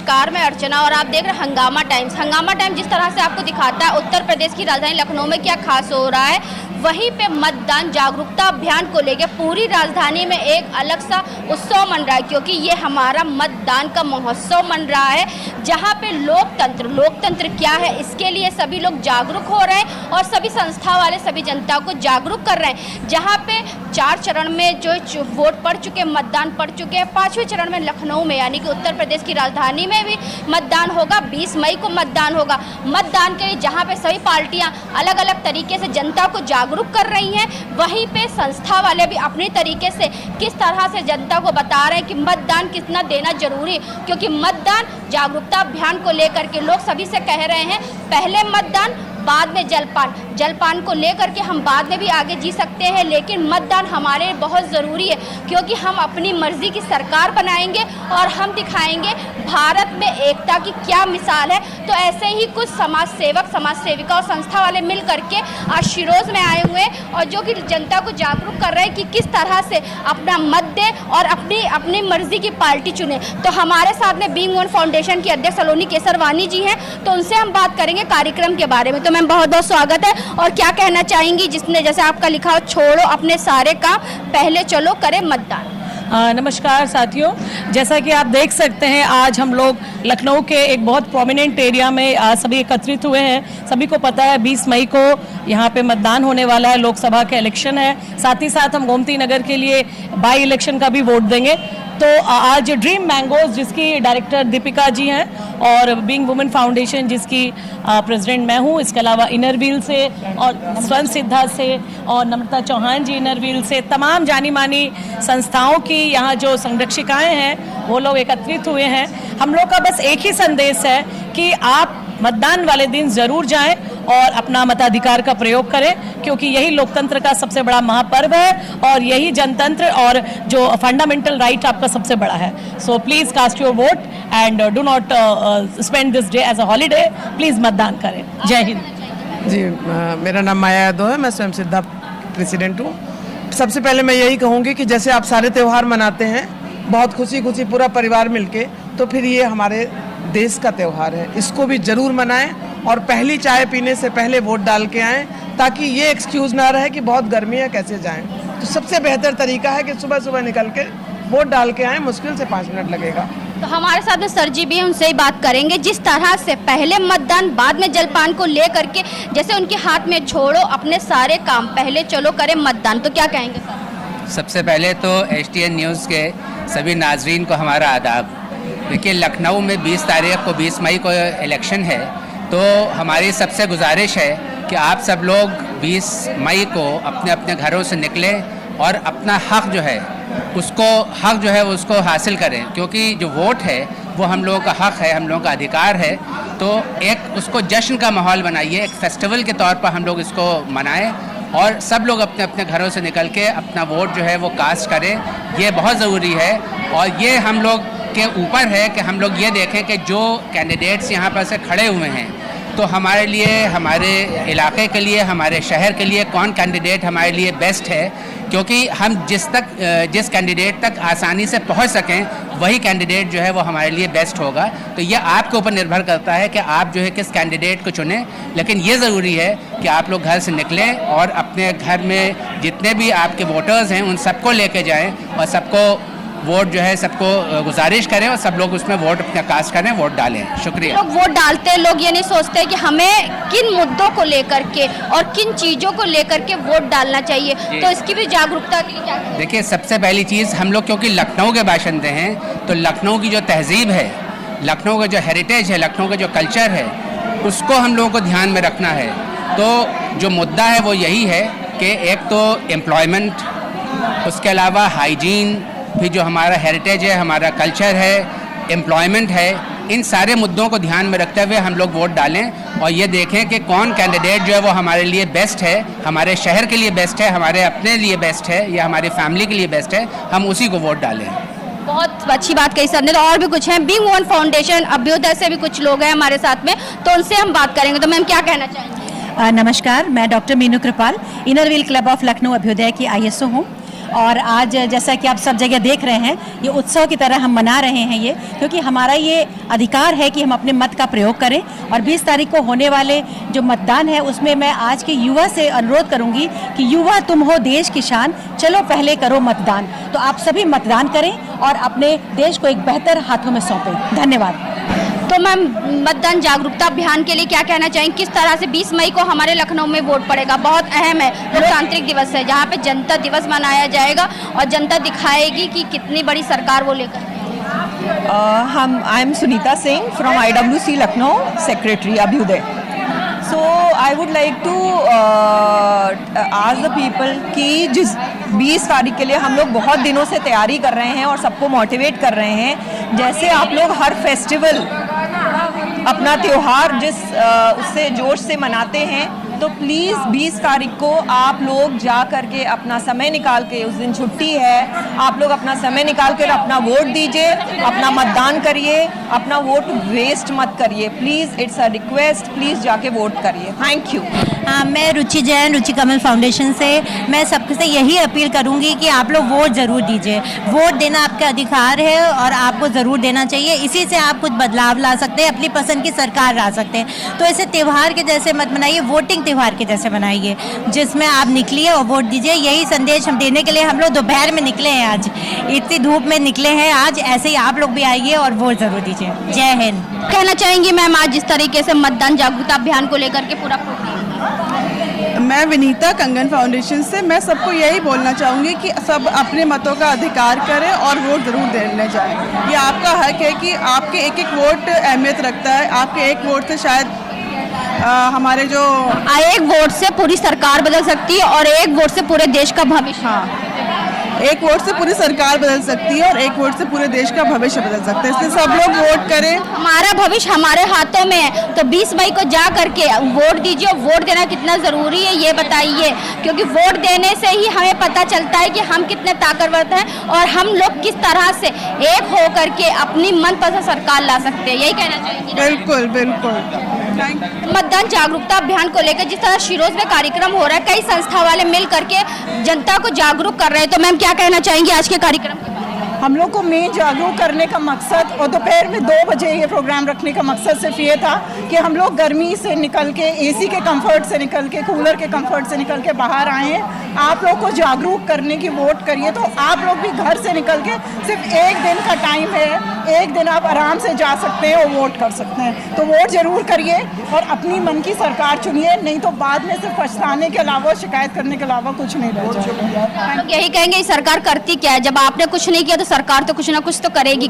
नमस्कार, मैं अर्चना और आप देख रहे हैं हंगामा टाइम्स। हंगामा टाइम्स जिस तरह से आपको दिखाता है उत्तर प्रदेश की राजधानी लखनऊ में क्या खास हो रहा है, वहीं पे मतदान जागरूकता अभियान को लेकर पूरी राजधानी में एक अलग सा उत्सव मन रहा है, क्योंकि ये हमारा मतदान का महोत्सव मन रहा है, जहाँ पे लोकतंत्र क्या है इसके लिए सभी लोग जागरूक हो रहे हैं और सभी संस्था वाले सभी जनता को जागरूक कर रहे हैं। जहाँ पे 4 चरण में जो वोट पड़ चुके, मतदान पड़ चुके हैं, 5वें चरण में लखनऊ में यानी कि उत्तर प्रदेश की राजधानी में भी मतदान होगा। 20 मई को मतदान होगा। मतदान के लिए जहाँ पे सभी पार्टियाँ अलग अलग तरीके से जनता को जागरूक कर रही हैं, वहीं पे संस्था वाले भी अपने तरीके से किस तरह से जनता को बता रहे हैं कि मतदान कितना देना जरूरी है, क्योंकि मतदान जागरूकता अभियान को लेकर के लोग सभी से कह रहे हैं पहले मतदान बाद में जलपान को लेकर के हम बाद में भी आगे जी सकते हैं, लेकिन मतदान हमारे लिए बहुत ज़रूरी है, क्योंकि हम अपनी मर्जी की सरकार बनाएंगे और हम दिखाएंगे भारत में एकता की क्या मिसाल है। तो ऐसे ही कुछ समाज सेविका और संस्था वाले मिल करके आज शिरोज में आए हुए हैं और जो कि जनता को जागरूक कर रहे हैं कि किस तरह से अपना मत दे और अपनी मर्जी की पार्टी चुने। तो हमारे साथ में बीइंग वन फाउंडेशन की अध्यक्ष सलोनी केसरवानी जी हैं, तो उनसे हम बात करेंगे कार्यक्रम के बारे में। तो मैम बहुत बहुत स्वागत है, और क्या कहना चाहेंगी जिसने जैसे आपका लिखा हो छोड़ो अपने सारे काम पहले चलो करें मतदान। नमस्कार साथियों, जैसा कि आप देख सकते हैं आज हम लोग लखनऊ के एक बहुत प्रोमिनेंट एरिया में सभी एकत्रित हुए हैं। सभी को पता है 20 मई को यहाँ पे मतदान होने वाला है, लोकसभा का इलेक्शन है। साथ ही साथ हम गोमती नगर के लिए बाई इलेक्शन का भी वोट देंगे। तो आज ड्रीम मैंगोज जिसकी डायरेक्टर दीपिका जी हैं और बीइंग वुमेन फाउंडेशन जिसकी प्रेसिडेंट मैं हूँ, इसके अलावा इनर व्हील से और स्वर्ण सिद्धा से और नम्रता चौहान जी इनर व्हील से, तमाम जानी मानी संस्थाओं की यहाँ जो संरक्षिकाएं हैं वो लोग एकत्रित हुए हैं। हम लोग का बस एक ही संदेश है कि आप मतदान वाले दिन ज़रूर जाएं और अपना मताधिकार का प्रयोग करें, क्योंकि यही लोकतंत्र का सबसे बड़ा महापर्व है और यही जनतंत्र और जो फंडामेंटल राइट आपका सबसे बड़ा है। So please cast your vote and do not spend this day as a holiday. Please मतदान करें। जय हिंद। जी, मेरा नाम माया यादव है, मैं स्वयं सिद्धा प्रेसिडेंट हूँ। सबसे पहले मैं यही कहूँगी कि जैसे आप सारे त्यौहार मनाते हैं बहुत खुशी पूरा परिवार मिलके, तो फिर ये हमारे देश का त्यौहार है, इसको भी जरूर मनाएं और पहली चाय पीने से पहले वोट डाल के आएँ, ताकि ये एक्सक्यूज़ ना रहे कि बहुत गर्मी है कैसे जाएं। तो सबसे बेहतर तरीका है कि सुबह सुबह निकल के वोट डाल के आएँ, मुश्किल से 5 मिनट लगेगा। तो हमारे साथ में सर जी भी हैं, उनसे ही बात करेंगे। जिस तरह से पहले मतदान बाद में जलपान को ले करके जैसे उनके हाथ में छोड़ो अपने सारे काम पहले चलो करें मतदान, तो क्या कहेंगे सर? सबसे पहले तो HTN न्यूज़ के सभी नाजरीन को हमारा आदाब। देखिए, लखनऊ में 20 तारीख को 20 मई को इलेक्शन है, तो हमारी सबसे गुजारिश है कि आप सब लोग 20 मई को अपने अपने घरों से निकलें और अपना हक जो है उसको हासिल करें, क्योंकि जो वोट है वो हम लोगों का हक है, हम लोगों का अधिकार है। तो एक उसको जश्न का माहौल बनाइए, एक फेस्टिवल के तौर पर हम लोग इसको मनाएं और सब लोग अपने अपने घरों से निकल के अपना वोट जो है वो कास्ट करें। ये बहुत ज़रूरी है और ये हम लोग के ऊपर है कि हम लोग ये देखें कि जो कैंडिडेट्स यहाँ पर से खड़े हुए हैं, तो हमारे लिए, हमारे इलाके के लिए, हमारे शहर के लिए कौन कैंडिडेट हमारे लिए बेस्ट है, क्योंकि हम जिस कैंडिडेट तक आसानी से पहुंच सकें वही कैंडिडेट जो है वो हमारे लिए बेस्ट होगा। तो ये आपके ऊपर निर्भर करता है कि आप जो है किस कैंडिडेट को चुनें, लेकिन ये ज़रूरी है कि आप लोग घर से निकलें और अपने घर में जितने भी आपके वोटर्स हैं उन सबको लेके जाएं और सबको वोट जो है सबको गुजारिश करें और सब लोग उसमें वोट अपना कास्ट करें, वोट डालें। शुक्रिया। लोग वोट डालते हैं, लोग ये नहीं सोचते कि हमें किन मुद्दों को लेकर के और किन चीज़ों को लेकर के वोट डालना चाहिए, तो इसकी भी जागरूकता के लिए क्या करें? देखिए, सबसे पहली चीज़ हम लोग क्योंकि लखनऊ के बाशिंदे हैं, तो लखनऊ की जो तहजीब है, लखनऊ का जो हेरिटेज है, लखनऊ का जो कल्चर है, उसको हम लोगों को ध्यान में रखना है। तो जो मुद्दा है वो यही है कि एक तो एम्प्लॉयमेंट, उसके अलावा हाइजीन, फिर जो हमारा हेरिटेज है, हमारा कल्चर है, एम्प्लॉयमेंट है, इन सारे मुद्दों को ध्यान में रखते हुए हम लोग वोट डालें और ये देखें कि कौन कैंडिडेट जो है वो हमारे लिए बेस्ट है, हमारे शहर के लिए बेस्ट है, हमारे अपने लिए बेस्ट है या हमारी फैमिली के लिए बेस्ट है, हम उसी को वोट डालें। बहुत अच्छी बात कही सर ने। तो और भी कुछ हैं, बीइंग वन फाउंडेशन अभ्युदय से भी कुछ लोग हैं हमारे साथ में, तो उनसे हम बात करेंगे। तो मैम क्या कहना चाहेंगे? नमस्कार, मैं doctor Meenu Kripal, inner wheel club of Lucknow Abhyudaya की ISO हूँ। और आज जैसा कि आप सब जगह देख रहे हैं, ये उत्सव की तरह हम मना रहे हैं ये, क्योंकि हमारा ये अधिकार है कि हम अपने मत का प्रयोग करें। और 20 तारीख को होने वाले जो मतदान है उसमें मैं आज के युवा से अनुरोध करूंगी कि युवा तुम हो देश की शान, चलो पहले करो मतदान। तो आप सभी मतदान करें और अपने देश को एक बेहतर हाथों में सौंपें। धन्यवाद। तो मैम, मतदान जागरूकता अभियान के लिए क्या कहना चाहेंगे? किस तरह से 20 मई को हमारे लखनऊ में वोट पड़ेगा? बहुत अहम है, लोकतांत्रिक दिवस है, जहाँ पे जनता दिवस मनाया जाएगा और जनता दिखाएगी कि कितनी बड़ी सरकार वो लेकर। I am Sunita Singh from IWC Lucknow, secretary Abhyudaya. So I would like to ask the people कि जिस 20 तारीख के लिए हम लोग बहुत दिनों से तैयारी कर रहे हैं और सबको मोटिवेट कर रहे हैं, जैसे आप लोग हर फेस्टिवल अपना त्यौहार जिस उससे जोश से मनाते हैं, तो प्लीज़ 20 तारीख को आप लोग जा करके अपना समय निकाल के, उस दिन छुट्टी है, आप लोग अपना समय निकाल कर अपना वोट दीजिए, अपना मतदान करिए, अपना वोट वेस्ट मत करिए। Please, it's a request, please जाके वोट करिए। Thank you. मैं रुचि जैन, रुचि कमल फाउंडेशन से मैं सबसे यही अपील करूंगी कि आप लोग वोट ज़रूर दीजिए। वोट देना आपका अधिकार है और आपको ज़रूर देना चाहिए। इसी से आप कुछ बदलाव ला सकते हैं, अपनी पसंद की सरकार ला सकते हैं। तो इसे त्यौहार के जैसे मत बनाइए, वोटिंग त्यौहार के जैसे बनाइए, जिसमें आप निकलिए और वोट दीजिए। यही संदेश हम देने के लिए हम लोग दोपहर में निकले हैं, आज इतनी धूप में निकले हैं। आज ऐसे ही आप लोग भी आइए और वोट ज़रूर दीजिए। जय हिंद। कहना चाहेंगी मैम, आज जिस तरीके से मतदान जागरूकता अभियान को लेकर के पूरा प्रोग्राम? मैं विनीता कंगन फाउंडेशन से, मैं सबको यही बोलना चाहूँगी कि सब अपने मतों का अधिकार करें और वोट ज़रूर देने जाएं। ये आपका हक है कि आपके एक एक वोट अहमियत रखता है। आपके एक वोट से शायद हमारे जो एक वोट से पूरी सरकार बदल सकती है और एक वोट से पूरे देश का भविष्य। हाँ, एक वोट से पूरी सरकार बदल सकती है और एक वोट से पूरे देश का भविष्य बदल सकता है। इसलिए सब लोग वोट करें। हमारा भविष्य हमारे हाथों में है, तो 20 मई को जा करके वोट दीजिए। वोट देना कितना ज़रूरी है ये बताइए, क्योंकि वोट देने से ही हमें पता चलता है कि हम कितने ताकतवर हैं और हम लोग किस तरह से एक हो करके अपनी मनपसंद सरकार ला सकते हैं। यही कहना चाहिए। बिल्कुल बिल्कुल। मतदान जागरूकता अभियान को लेकर जिस तरह शिरोज में कार्यक्रम हो रहा है, कई संस्था वाले मिल करके जनता को जागरूक कर रहे हैं, तो मैम क्या कहना चाहेंगी आज के कार्यक्रम के बारे में? हम लोग को मेन जागरूक करने का मकसद और दोपहर में 2 बजे ये प्रोग्राम रखने का मकसद सिर्फ ये था कि हम लोग गर्मी से निकल के, एसी के कंफर्ट से निकल के, कूलर के कंफर्ट से निकल के बाहर आए हैं। आप लोग को जागरूक करने की वोट करिए। तो आप लोग भी घर से निकल के, सिर्फ 1 दिन का टाइम है, 1 दिन आप आराम से जा सकते हैं और वोट कर सकते हैं। तो वोट जरूर करिए और अपनी मन की सरकार चुनिए, नहीं तो बाद में सिर्फ पछताने के अलावा, शिकायत करने के अलावा कुछ नहीं रह जाएगा। यही कहेंगे सरकार करती क्या है? जब आपने कुछ नहीं किया तो सरकार तो कुछ ना कुछ तो करेगी।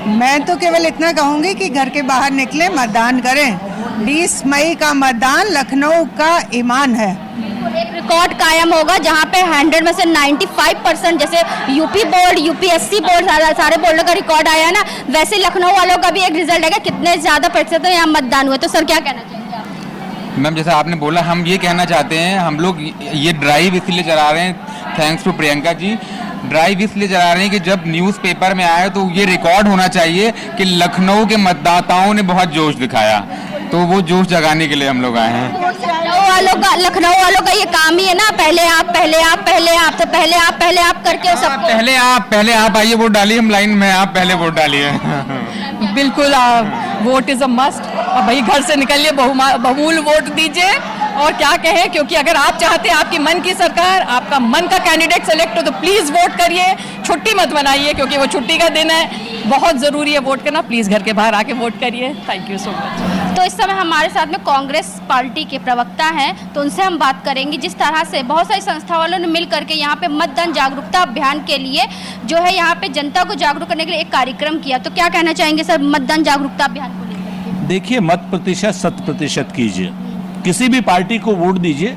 मैं तो केवल इतना कहूंगी कि घर के बाहर निकले, मतदान करें। 20 मई का मतदान लखनऊ का ईमान है। एक रिकॉर्ड कायम होगा जहां पे 100 में से 95%, जैसे यूपी बोर्ड, यूपीएससी बोर्ड, सारे बोर्डों का रिकॉर्ड आया है ना, वैसे लखनऊ वालों का भी एक रिजल्ट आएगा कितने ज्यादा प्रतिशत यहाँ मतदान हुए। तो सर क्या कहना चाहिए आप? मैम, जैसा आपने बोला, हम ये कहना चाहते हैं, हम लोग ये ड्राइव इसलिए चला रहे हैं, thanks to Priyanka ji, drive इसलिए चला रहे हैं कि जब न्यूज़पेपर में आया तो ये रिकॉर्ड होना चाहिए कि लखनऊ के मतदाताओं ने बहुत जोश दिखाया। तो वो जोश जगाने के लिए हम लोग आए हैं। लखनऊ वालों का ये काम ही है ना, पहले आप पहले आप पहले आप, तो पहले आप करके सब पहले आप आइए वोट डालिए, हम लाइन में, आप पहले वोट डालिए। बिल्कुल, वोट इज़ अ मस्ट। और भाई घर से निकलिए, बहुमूल्य वोट दीजिए। और क्या कहें, क्योंकि अगर आप चाहते हैं आपकी मन की सरकार, आपका मन का कैंडिडेट सेलेक्ट हो, तो प्लीज़ वोट करिए। छुट्टी मत बनाइए, क्योंकि वो छुट्टी का दिन है। बहुत ज़रूरी है वोट करना। प्लीज़ घर के बाहर आके वोट करिए। Thank you so much. तो इस समय हमारे साथ में कांग्रेस पार्टी के प्रवक्ता हैं, तो उनसे हम बात करेंगे। जिस तरह से बहुत सारी संस्था वालों ने मिल करके यहाँ पे मतदान जागरूकता अभियान के लिए जो है यहाँ पे जनता को जागरूक करने के लिए एक कार्यक्रम किया, तो क्या कहना चाहेंगे सर मतदान जागरूकता अभियान को लेकर? देखिए, मत प्रतिशत 100% कीजिए, किसी भी पार्टी को वोट दीजिए,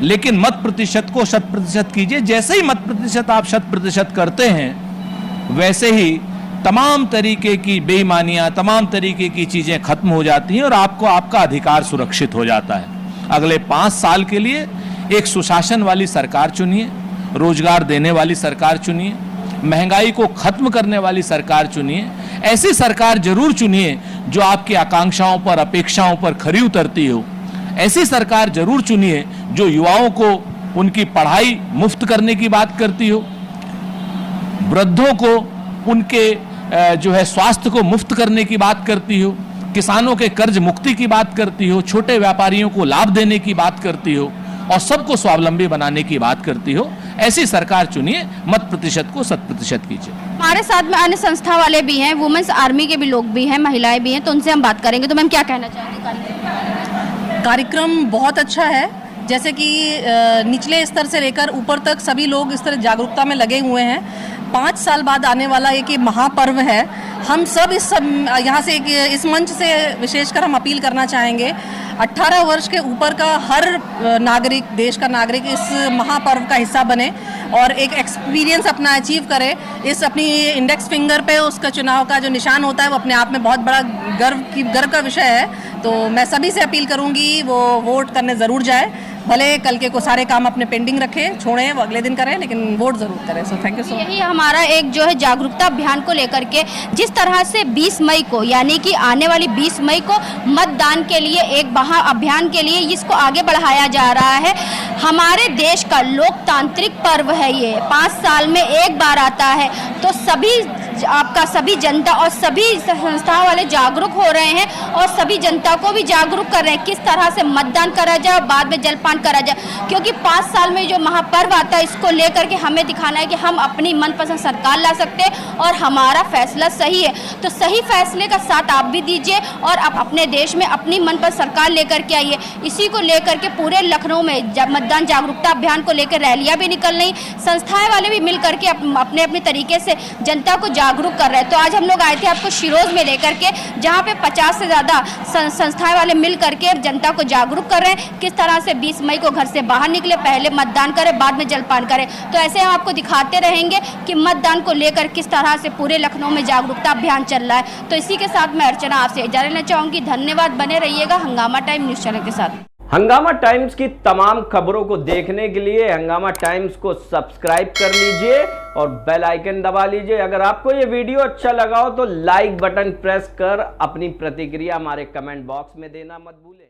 लेकिन मत प्रतिशत को 100% कीजिए। जैसे ही मत प्रतिशत आप 100% करते हैं, वैसे ही तमाम तरीके की बेईमानियां, तमाम तरीके की चीजें खत्म हो जाती हैं और आपको आपका अधिकार सुरक्षित हो जाता है। अगले 5 साल के लिए एक सुशासन वाली सरकार चुनिए, रोजगार देने वाली सरकार चुनिए, महंगाई को खत्म करने वाली सरकार चुनिए। ऐसी सरकार जरूर चुनिए जो आपकी आकांक्षाओं पर, अपेक्षाओं पर खरी उतरती हो। ऐसी सरकार जरूर चुनिए जो युवाओं को उनकी पढ़ाई मुफ्त करने की बात करती हो, वृद्धों को उनके जो है स्वास्थ्य को मुफ्त करने की बात करती हो, किसानों के कर्ज मुक्ति की बात करती हो, छोटे व्यापारियों को लाभ देने की बात करती हो और सबको स्वावलंबी बनाने की बात करती हो, ऐसी सरकार चुनिए, मत प्रतिशत को 100% कीजिए। हमारे साथ में अन्य संस्था वाले भी हैं, वुमेन्स आर्मी के भी लोग भी हैं, महिलाएं भी हैं, तो उनसे हम बात करेंगे। तो मैम क्या कहना चाहेंगे? कार्यक्रम बहुत अच्छा है, जैसे कि निचले स्तर से लेकर ऊपर तक सभी लोग इस तरह जागरूकता में लगे हुए हैं। 5 साल बाद आने वाला एक ये महापर्व है, हम सब यहाँ से इस मंच से विशेषकर हम अपील करना चाहेंगे 18 वर्ष के ऊपर का हर नागरिक, देश का नागरिक इस महापर्व का हिस्सा बने और एक एक्सपीरियंस अपना अचीव करे। इस अपनी इंडेक्स फिंगर पे उसका चुनाव का जो निशान होता है वो अपने आप में बहुत बड़ा गर्व का विषय है। तो मैं सभी से अपील करूंगी वो वोट करने ज़रूर जाए, भले कल के को सारे काम अपने पेंडिंग रखें, छोड़ें, वो अगले दिन करें, लेकिन वोट ज़रूर करें। So thank you so much. यही हमारा एक जो है जागरूकता अभियान को लेकर के, जिस तरह से 20 मई को यानी कि आने वाली 20 मई को मतदान के लिए एक महा अभियान के लिए इसको आगे बढ़ाया जा रहा है। हमारे देश का लोकतांत्रिक पर्व है ये, 5 साल में एक बार आता है, तो सभी जनता और सभी संस्थाओं वाले जागरूक हो रहे हैं और सभी जनता को भी जागरूक कर रहे हैं किस तरह से मतदान करा जाए और बाद में जलपान करा जाए, क्योंकि 5 साल में जो महापर्व आता है इसको लेकर के हमें दिखाना है कि हम अपनी मनपसंद सरकार ला सकते हैं और हमारा फैसला सही है। तो सही फैसले का साथ आप भी दीजिए और आप अपने देश में अपनी मनपसंद सरकार लेकर के आइए। इसी को लेकर के पूरे लखनऊ में जब मतदान जागरूकता अभियान को लेकर रैलियां भी निकल रही, संस्थाएं वाले भी मिल करके अपने अपने तरीके से जनता को जागरूक कर रहे हैं। तो आज हम लोग आए थे आपको शिरोज में लेकर के, जहाँ पे 50 से ज़्यादा संस्थाएं वाले मिल करके जनता को जागरूक कर रहे हैं किस तरह से 20 मई को घर से बाहर निकले, पहले मतदान करें, बाद में जलपान करें। तो ऐसे हम आपको दिखाते रहेंगे कि मतदान को लेकर किस तरह से पूरे लखनऊ में जागरूकता अभियान चल रहा है। तो इसी के साथ मैं अर्चना आपसे इजाज़त लेना चाहूँगी। धन्यवाद, बने रहिएगा हंगामा टाइम न्यूज़ चैनल के साथ। हंगामा टाइम्स की तमाम खबरों को देखने के लिए हंगामा टाइम्स को सब्सक्राइब कर लीजिए और बेल आइकन दबा लीजिए। अगर आपको ये वीडियो अच्छा लगा हो तो लाइक बटन प्रेस कर अपनी प्रतिक्रिया हमारे कमेंट बॉक्स में देना मत भूलें।